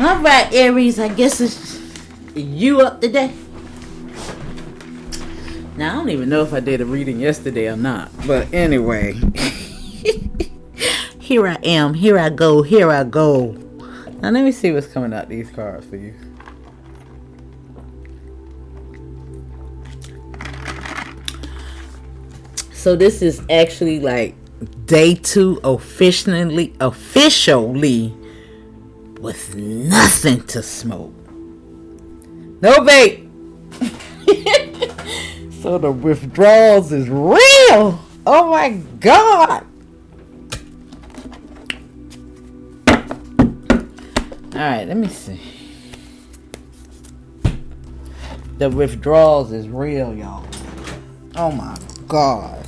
Alright, Aries, I guess it's you up today. Now, I don't even know if I did a reading yesterday or not. But anyway. Here I am. Here I go. Here I go. Now, let me see what's coming out these cards for you. So, this is actually like day 2 officially with nothing to smoke. No vape. So the withdrawals is real. Oh my God. Alright, let me see. The withdrawals is real, y'all. Oh my God.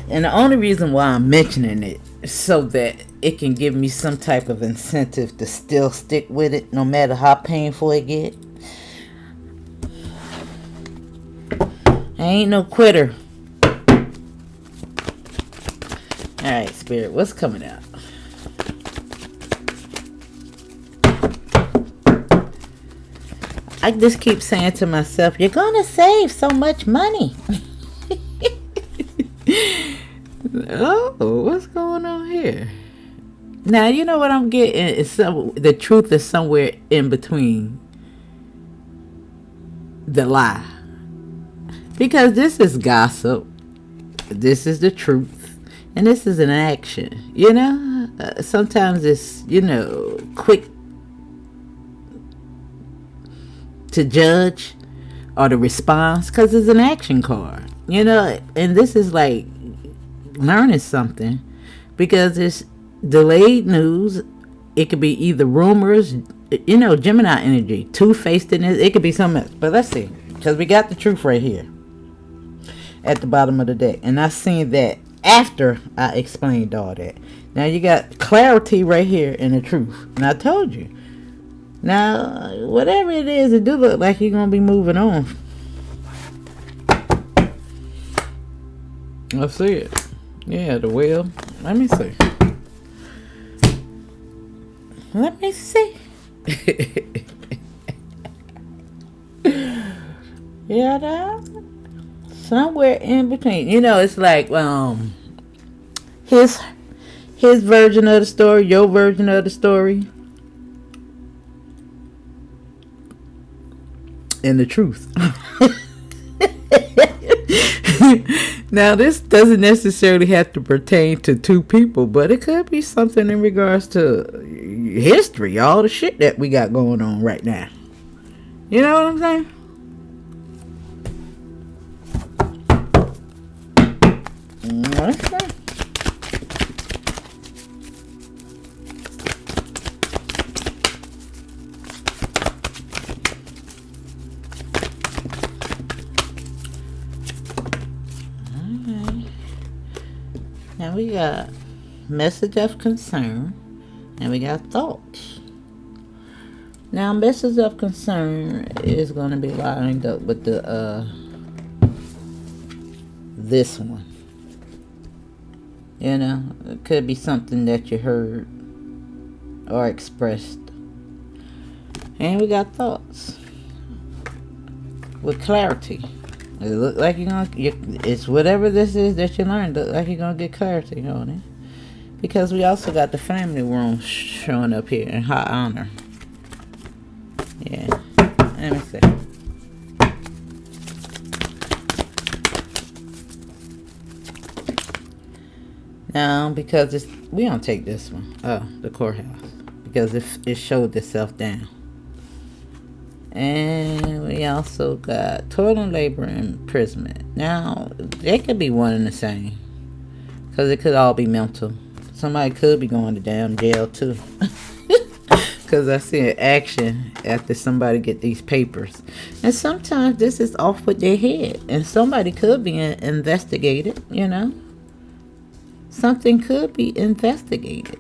And the only reason why I'm mentioning it is so that it can give me some type of incentive to still stick with it, no matter how painful it get. I ain't no quitter. Alright, Spirit, what's coming out? I just keep saying to myself, you're gonna save so much money. Oh, what's going on here? Now, you know what I'm getting? It's the truth is somewhere in between the lie. Because this is gossip. This is the truth. And this is an action. You know? Sometimes it's, quick to judge or the response. Because it's an action card. And this is like learning something. Because it's delayed news. It could be either rumors, Gemini energy, two-facedness. It could be something else. But let's see. Because we got the truth right here at the bottom of the deck. And I seen that after I explained all that. Now you got clarity right here in the truth. And I told you. Now, whatever it is, it do look like you're going to be moving on. Let's see it. Yeah, the wheel. Let me see. Let me see. Yeah, somewhere in between. It's like his version of the story, your version of the story, and the truth. Now, this doesn't necessarily have to pertain to two people, but it could be something in regards to history, all the shit that we got going on right now. You know what I'm saying? Okay. Now we got message of concern and we got thoughts. Now message of concern is going to be lined up with the this one. It could be something that you heard or expressed. And we got thoughts with clarity. It look like it's whatever this is that you learned. Look like you're gonna get clarity on it. Because we also got the family room showing up here in high honor. Yeah. Let me see. Now, because we don't take this one. Oh, the courthouse. Because it showed itself down. And we also got toil and labor and imprisonment. Now, they could be one and the same. Because it could all be mental. Somebody could be going to damn jail too. Because I see an action after somebody get these papers. And sometimes this is off with their head. And somebody could be investigated, Something could be investigated.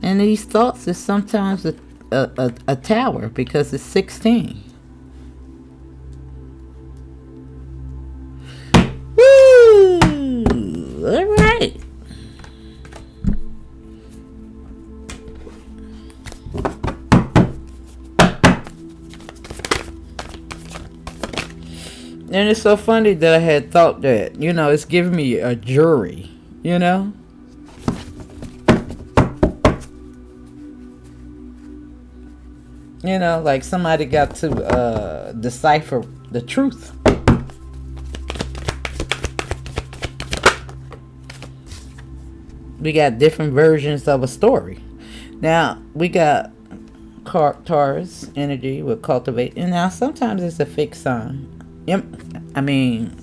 And these thoughts is sometimes a tower because it's 16. Woo! All right. And it's so funny that I had thought that, you know, it's giving me a jury, you know? You know, like somebody got to decipher the truth. We got different versions of a story. Now, we got Taurus energy with cultivate. And now, sometimes it's a fixed sign. I mean,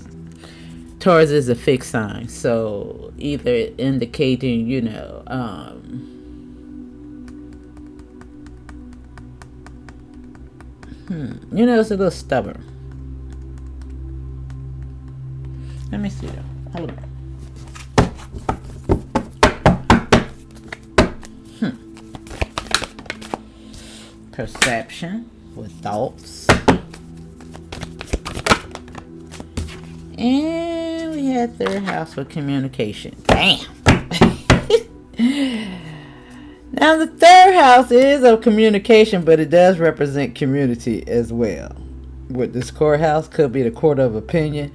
Taurus is a fixed sign. So, either indicating, you know, it's a little stubborn. Let me see though. Hold on. Perception with thoughts. And we had third house with communication. Damn. Now the third house is of communication, but it does represent community as well. With this courthouse, could be the court of opinion.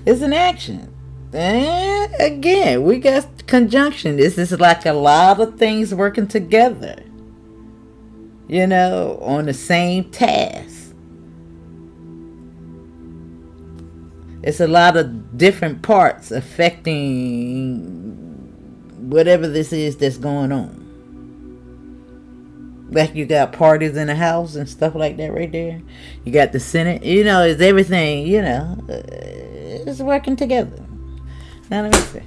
It's an action. And again, we got conjunction. This is like a lot of things working together, you know, on the same task. It's a lot of different parts affecting whatever this is that's going on. Like you got parties in the house and stuff like that right there. You got the Senate. You know, it's everything, you know. It's working together. Now let me see.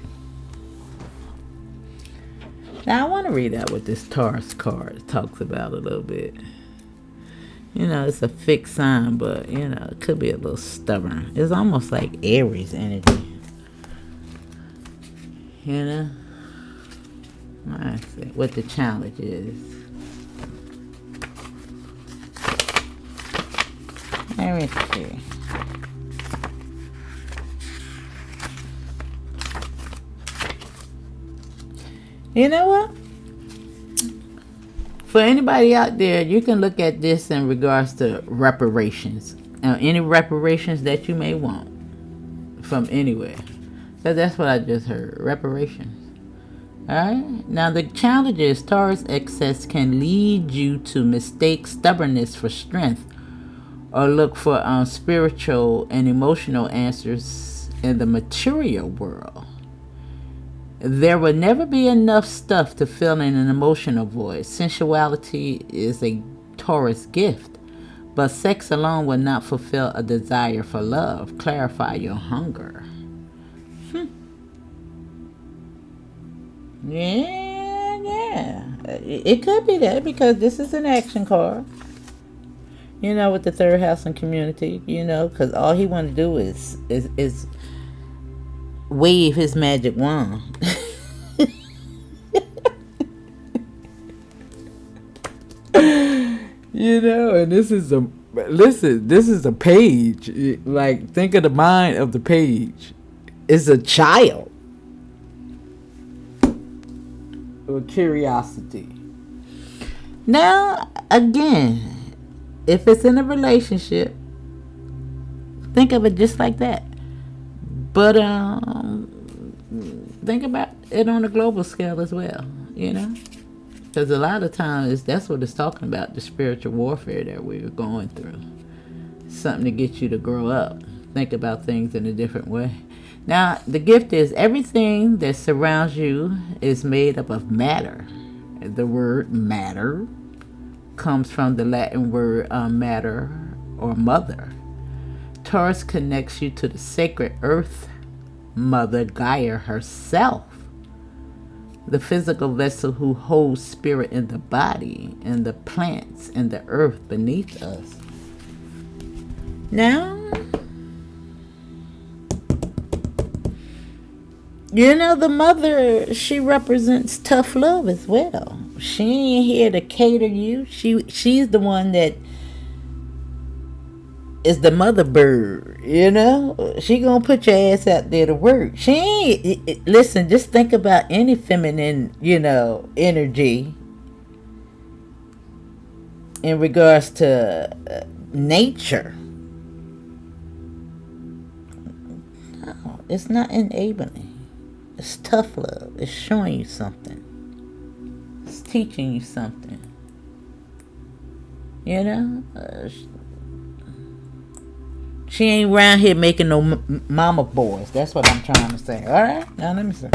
Now I want to read out what this Taurus card talks about a little bit. You know, it's a fixed sign, but, you know, it could be a little stubborn. It's almost like Aries energy. You know? Let's see what the challenge is. Let me see. You know what? For anybody out there, you can look at this in regards to reparations. Any reparations that you may want from anywhere. So that's what I just heard. Reparations. Alright? Now the challenge is Taurus excess can lead you to mistake stubbornness for strength, or look for spiritual and emotional answers in the material world. There will never be enough stuff to fill in an emotional void. Sensuality is a Taurus gift, but sex alone will not fulfill a desire for love. Clarify your hunger. Yeah. It could be that, because this is an action card. You know, with the third house and community, you know, because all he want to do is wave his magic wand. You know, and this is a page. Like, think of the mind of the page. It's a child with curiosity. Now, again, if it's in a relationship, think of it just like that. But think about it on a global scale as well, you know? Because a lot of times, that's what it's talking about, the spiritual warfare that we're going through. Something to get you to grow up. Think about things in a different way. Now, the gift is everything that surrounds you is made up of matter. The word matter comes from the Latin word matter or mother. Taurus connects you to the sacred earth mother Gaia herself, the physical vessel who holds spirit in the body and the plants and the earth beneath us. Now, you know, the mother, she represents tough love as well. She ain't here to cater you. She's the one that is the mother bird, you know. She gonna put your ass out there to work. She ain't, listen, just think about any feminine, you know, energy in regards to nature. It's not enabling. It's tough love. It's showing you something. It's teaching you something. You know? She ain't around here making no mama boys. That's what I'm trying to say. Alright? Now let me say.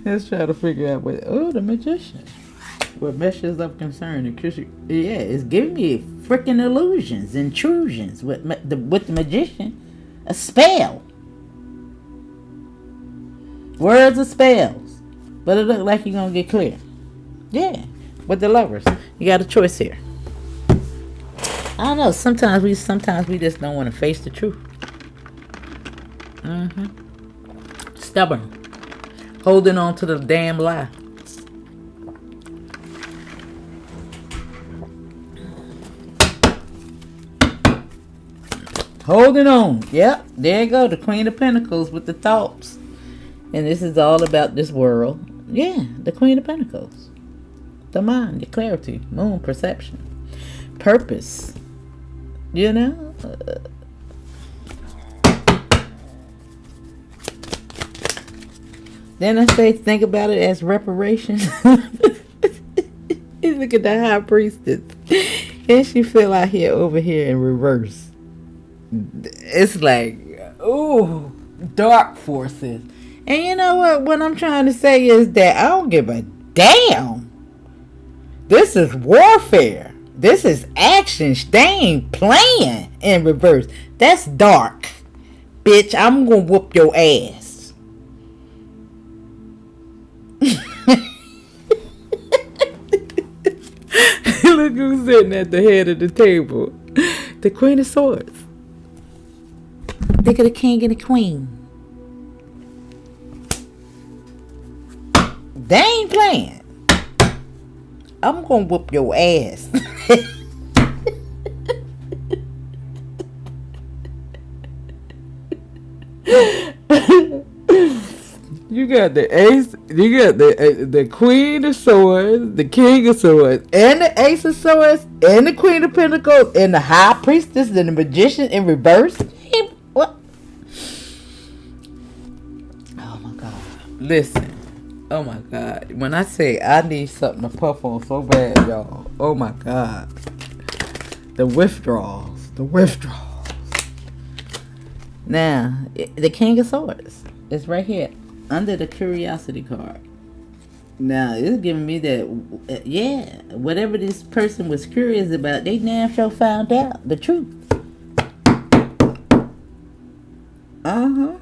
Let's try to figure out what... Oh, the magician. What measures of concern? Yeah, it's giving me freaking illusions, intrusions with the magician. A spell. Words of spells. But it look like you're going to get clear. Yeah. With the lovers. You got a choice here. I don't know. Sometimes we just don't want to face the truth. Stubborn. Holding on to the damn lie. Holding on. Yep. There you go. The Queen of Pentacles with the thoughts. And this is all about this world. Yeah. The Queen of Pentacles. The mind. The clarity. Moon. Perception. Purpose. You know? Then I say think about it as reparations. Look at the High Priestess. And she fell out here over here in reverse. It's like, ooh, dark forces. And you know what I'm trying to say is that I don't give a damn. This is warfare. This is action. They ain't playing in reverse. That's dark. Bitch, I'm gonna whoop your ass. Look who's sitting at the head of the table. The Queen of Swords. Look at the King and the Queen. They ain't playing. I'm gonna whoop your ass. You got the Ace, you got the Queen of Swords, the King of Swords, and the Ace of Swords, and the Queen of Pentacles, and the High Priestess, and the Magician in reverse. What? Oh my God! Listen. Oh my God. When I say I need something to puff on so bad, y'all. Oh my God. The withdrawals. The withdrawals. Now, the King of Swords is right here under the Curiosity card. Now, it's giving me that, yeah, whatever this person was curious about, they damn sure found out the truth. Uh-huh.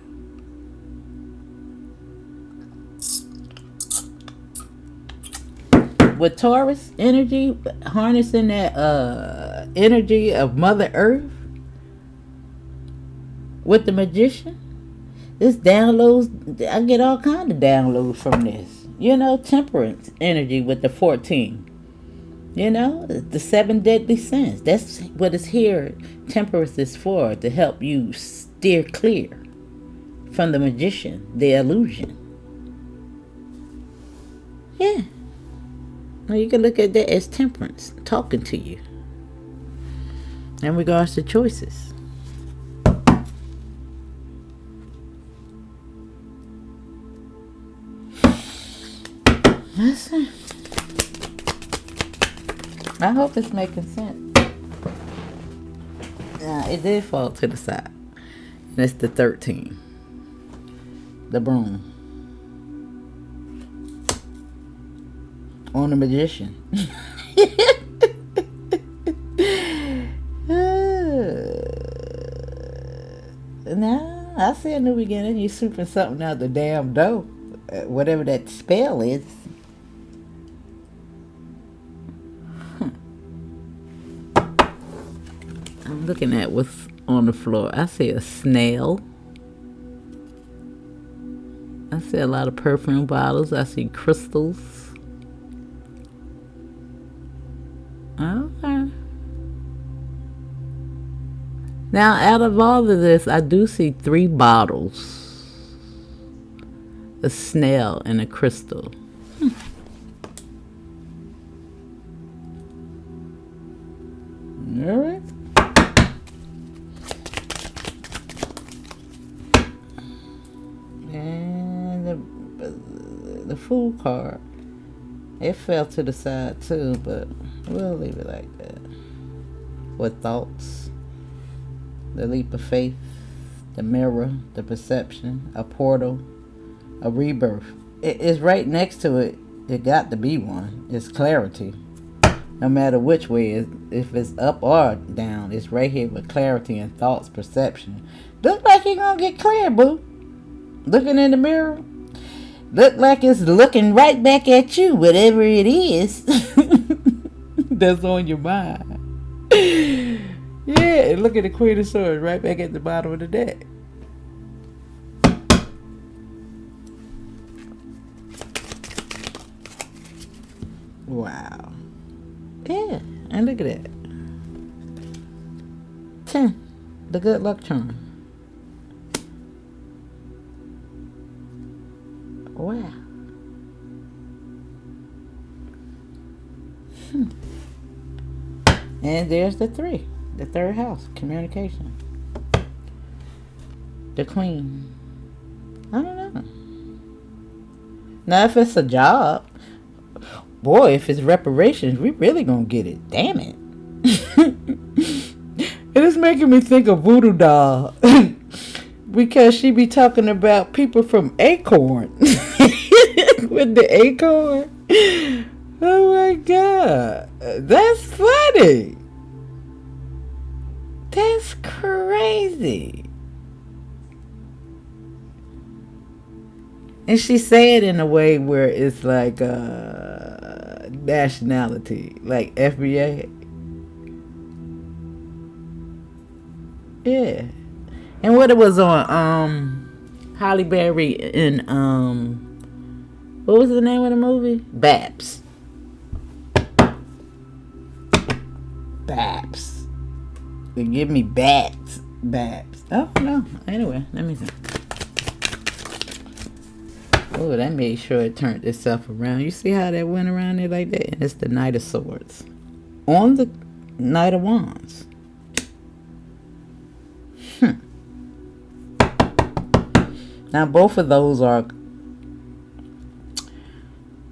With Taurus energy, harnessing that energy of Mother Earth with the Magician, this downloads, I get all kind of downloads from this. You know, temperance energy with the 14. You know, the 7 deadly sins. That's what it's here. Temperance is for, to help you steer clear from the Magician, the illusion. Yeah. Well, you can look at that as temperance talking to you in regards to choices. Listen, I hope it's making sense. It did fall to the side. And it's the 13. The broom. On the Magician. Now, I see a new beginning. You sweeping something out the damn door. Whatever that spell is. I'm looking at what's on the floor. I see a snail. I see a lot of perfume bottles. I see crystals. Okay. Now, out of all of this, I do see 3 bottles. A snail and a crystal. All right. Fool card. It fell to the side too, but we'll leave it like that. With thoughts, the leap of faith, the mirror, the perception, a portal, a rebirth. It's right next to it. It got to be one. It's clarity. No matter which way, if it's up or down, it's right here with clarity and thoughts, perception. Look like you're gonna get clear, boo. Looking in the mirror, look like it's looking right back at you, whatever it is that's on your mind. Yeah, look at the Queen of Swords right back at the bottom of the deck. Wow. Yeah, and look at that. 10, the good luck charm. Wow. And there's the 3, the third house, communication. The Queen. I don't know. Now, if it's a job, boy, if it's reparations, we really gonna get it. Damn it. It is making me think of Voodoo Doll. Because she be talking about people from Acorn. With the acorn. Oh my God. That's funny. That's crazy. And she said in a way where it's like nationality, like FBA. Yeah. And what it was on Halle Berry in what was the name of the movie? Babs. Babs. They give me Babs. Babs. Oh no. Anyway, let me see. Oh, that made sure it turned itself around. You see how that went around there like that? And it's the Knight of Swords. On the Knight of Wands. Now, both of those are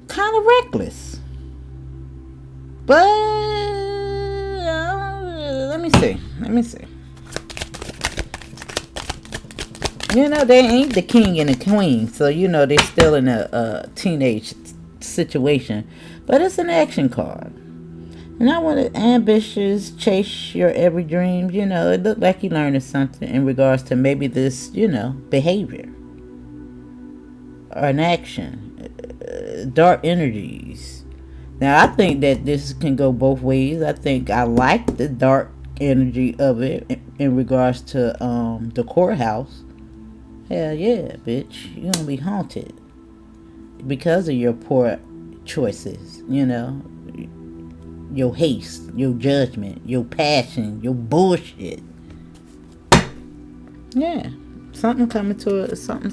kind of reckless. But, let me see. You know, they ain't the king and the queen. So, you know, they're still in a teenage situation. But it's an action card. And I want it ambitious, chase your every dream. You know, it looked like you learning something in regards to maybe this, you know, behavior. Or an action. Dark energies. Now, I think that this can go both ways. I think I like the dark energy of it in regards to the courthouse. Hell yeah, bitch. You're gonna be haunted because of your poor choices, you know. Your haste, your judgment, your passion, your bullshit. Yeah. Something coming to it, something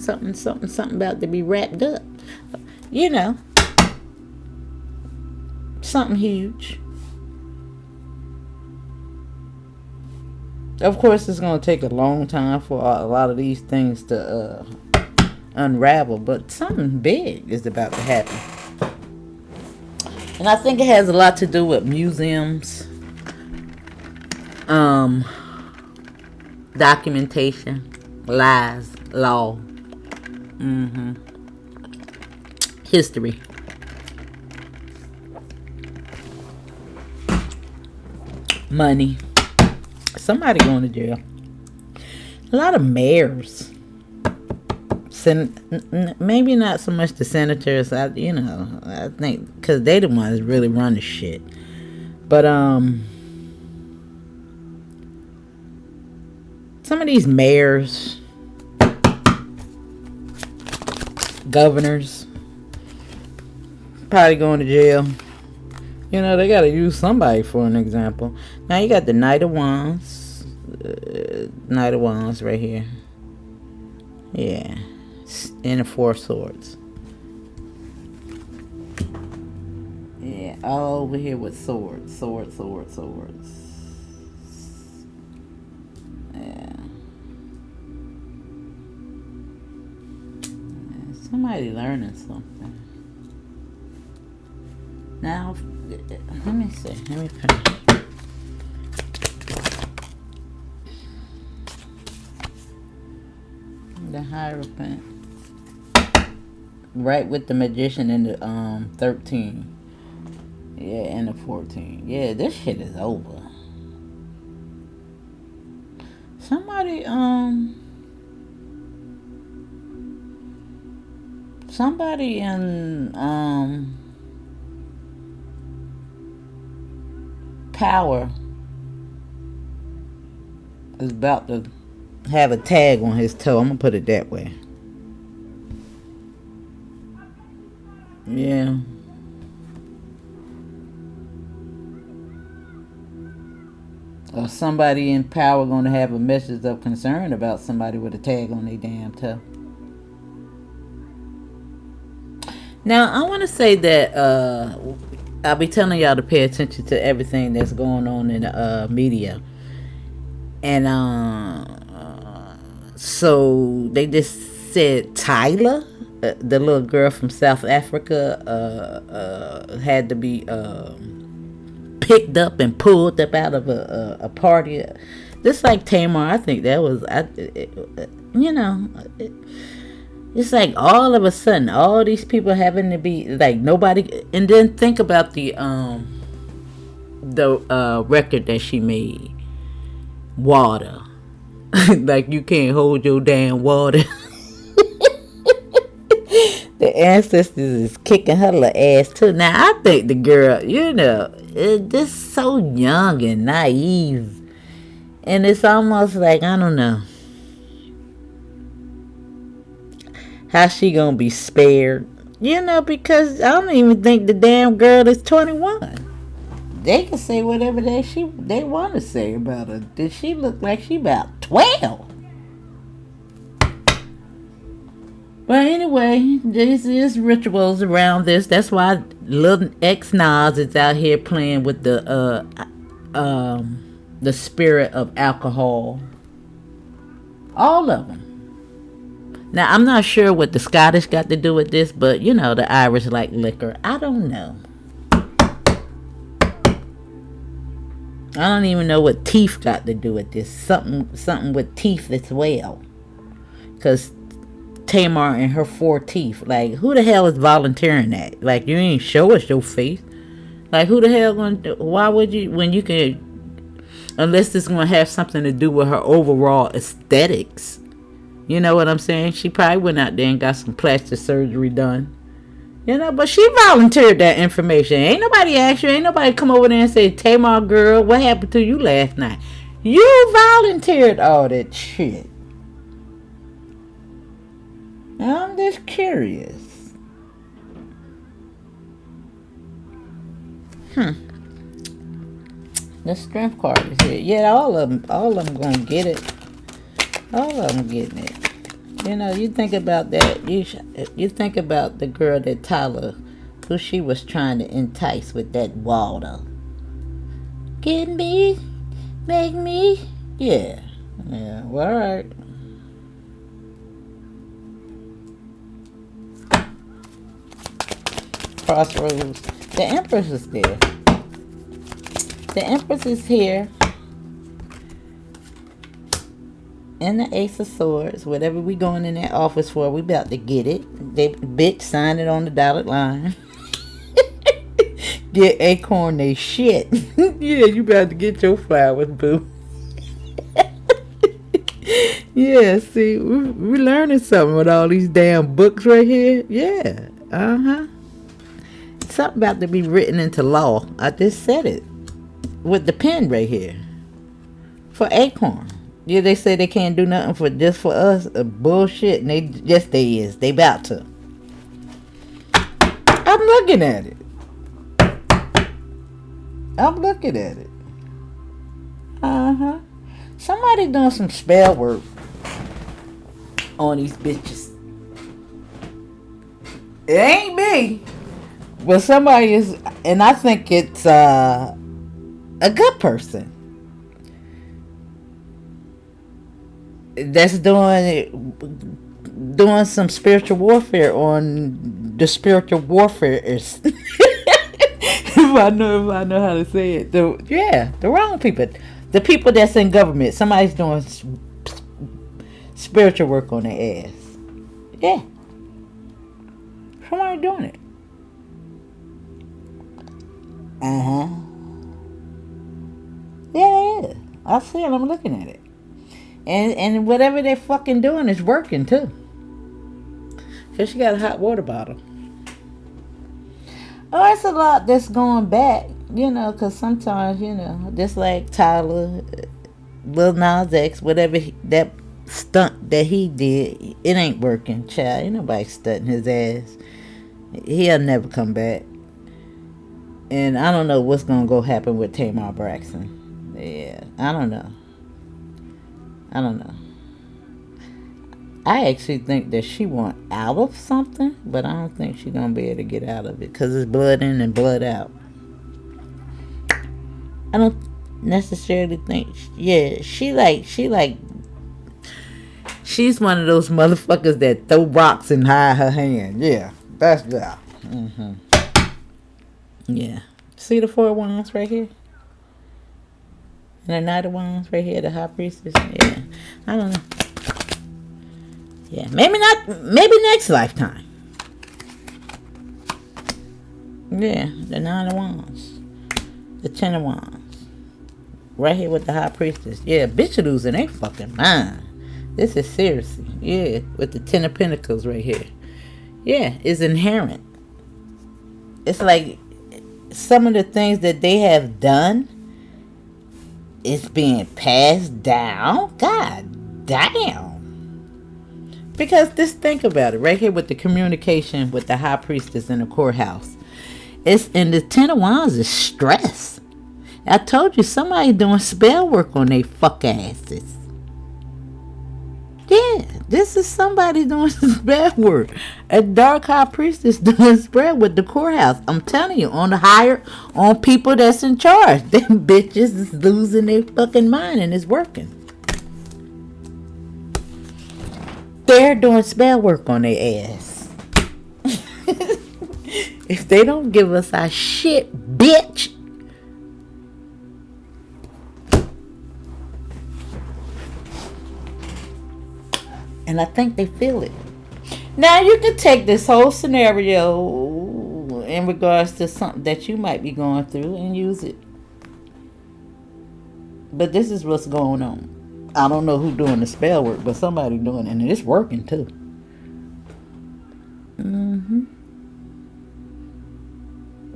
about to be wrapped up. You know. Something huge. Of course, it's going to take a long time for a lot of these things to unravel, but something big is about to happen. And I think it has a lot to do with museums, documentation, lies, law, history. Money. Somebody going to jail. A lot of mayors. Maybe not so much the senators. I think because they the ones really run the shit. But some of these mayors, governors, probably going to jail. You know, they got to use somebody for an example. Now, you got the Knight of Wands. Knight of Wands right here. Yeah. And the Four of Swords. Yeah, all over here with swords. Swords. Yeah. Somebody learning something. Now, let me see. Let me finish. The Hierophant. Right with the Magician in the 13. Yeah, and the 14. Yeah, this shit is over. Somebody in power is about to have a tag on his toe. I'm gonna put it that way. Yeah. Or somebody in power gonna have a message of concern about somebody with a tag on their damn toe. Now I want to say that I'll be telling y'all to pay attention to everything that's going on in the media, and so they just said Tyler, the little girl from South Africa, had to be picked up and pulled up out of a party, just like Tamar. I think that was, it's like all of a sudden, all these people having to be like nobody. And then think about the record that she made, Water. Like you can't hold your damn water. The ancestors is kicking her little ass too. Now I think the girl, is just so young and naive, and it's almost like I don't know how she gonna be spared. Because I don't even think the damn girl is 21. They can say whatever they want to say about her. Did she look like she about 12? But anyway, this is rituals around this. That's why little ex-Nas is out here playing with the spirit of alcohol. All of them. Now, I'm not sure what the Scottish got to do with this, but the Irish like liquor. I don't know. I don't even know what teeth got to do with this. Something with teeth as well. Because Tamar and her 4 teeth. Like, who the hell is volunteering that? Like, you ain't show us your face. Like, who the hell gonna do? Why would you, when you can, unless it's gonna have something to do with her overall aesthetics. You know what I'm saying? She probably went out there and got some plastic surgery done. But she volunteered that information. Ain't nobody asked you. Ain't nobody come over there and say, Tamar girl, what happened to you last night? You volunteered all that shit. I'm just curious. The strength card is here. Yeah, all of them gonna get it. All of them getting it. You think about that. You think about the girl that Tyler, who she was trying to entice with that water. Get me, make me. Yeah. Well, all right. Crossroads. The Empress is there. The Empress is here. And the Ace of Swords. Whatever we going in that office for, we about to get it. They bitch sign it on the dotted line. Get Acorn they shit. Yeah, you about to get your flowers, boo. Yeah, see, we learning something with all these damn books right here. Yeah, something about to be written into law. I just said it with the pen right here for Acorn. Yeah, they say they can't do nothing for us. Bullshit, and they is. They about to. I'm looking at it. Somebody doing some spell work on these bitches. It ain't me. But somebody is, and I think it's a good person that's doing some spiritual warfare on the spiritual warfare. if I know how to say it. The wrong people. The people that's in government. Somebody's doing spiritual work on their ass. Yeah. Somebody doing it. Yeah, it is. I see it. I'm looking at it. And whatever they're fucking doing is working too. Cause she got a hot water bottle. Oh, it's a lot that's going back, cause sometimes, just like Tyler, Lil Nas X, whatever that stunt that he did, it ain't working, child. Ain't nobody stunting his ass. He'll never come back. And I don't know what's gonna go happen with Tamar Braxton. Yeah, I don't know. I actually think that she want out of something, but I don't think she's gonna be able to get out of it because it's blood in and blood out. I don't necessarily think. Yeah, she's one of those motherfuckers that throw rocks and hide her hand. Yeah, that's that. Yeah, see the 4 wands right here, and the Knight of Wands right here, the High Priestess. Yeah, I don't know. Yeah, maybe not. Maybe next lifetime. Yeah, the 9 of Wands, the 10 of Wands, right here with the High Priestess. Yeah, bitch losing their fucking mind. This is seriously. Yeah, with the 10 of Pentacles right here. Yeah, it's inherent. It's like some of the things that they have done is being passed down. God damn. Because just think about it. Right here with the communication with the High Priestess in the courthouse. It's in the 10 of Wands is stress. I told you somebody doing spell work on their fuck asses. Yeah, this is somebody doing spell work. A dark High Priestess doing spell with the courthouse. I'm telling you, on people that's in charge. Them bitches is losing their fucking mind and it's working. They're doing spell work on their ass. If they don't give us our shit, bitch. And I think they feel it. Now you can take this whole scenario in regards to something that you might be going through and use it. But this is what's going on. I don't know who doing the spell work, but somebody doing it, and it's working too.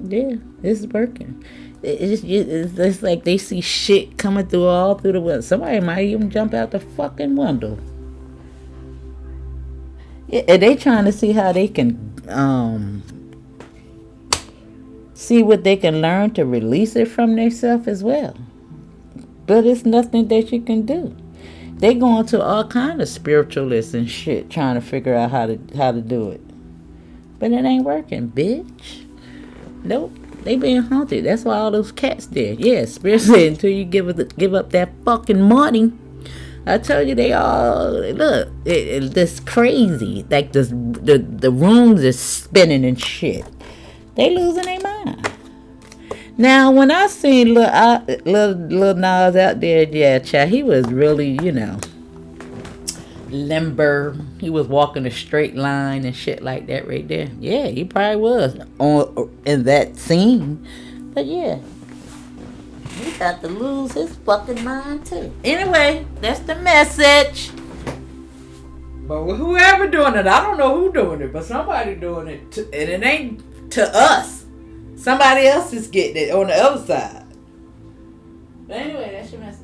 Yeah, it's working. It's like they see shit coming through all through the window. Somebody might even jump out the fucking window. Yeah, and they trying to see how they can see what they can learn to release it from themselves as well. But it's nothing that you can do. They going to all kind of spiritualists and shit trying to figure out how to do it. But it ain't working, bitch. Nope. They being haunted. That's why all those cats there. Yeah, spirit said until you give up that fucking money. I told you they all look. It's crazy. Like the rooms is spinning and shit. They losing their mind. Now, when I seen Lil Nas out there, yeah, child, he was really, limber. He was walking a straight line and shit like that right there. Yeah, he probably was in that scene. But yeah, he got to lose his fucking mind too. Anyway, that's the message. But whoever doing it, I don't know who doing it, but somebody doing it, and it ain't to us. Somebody else is getting it on the other side. But anyway, that's your message.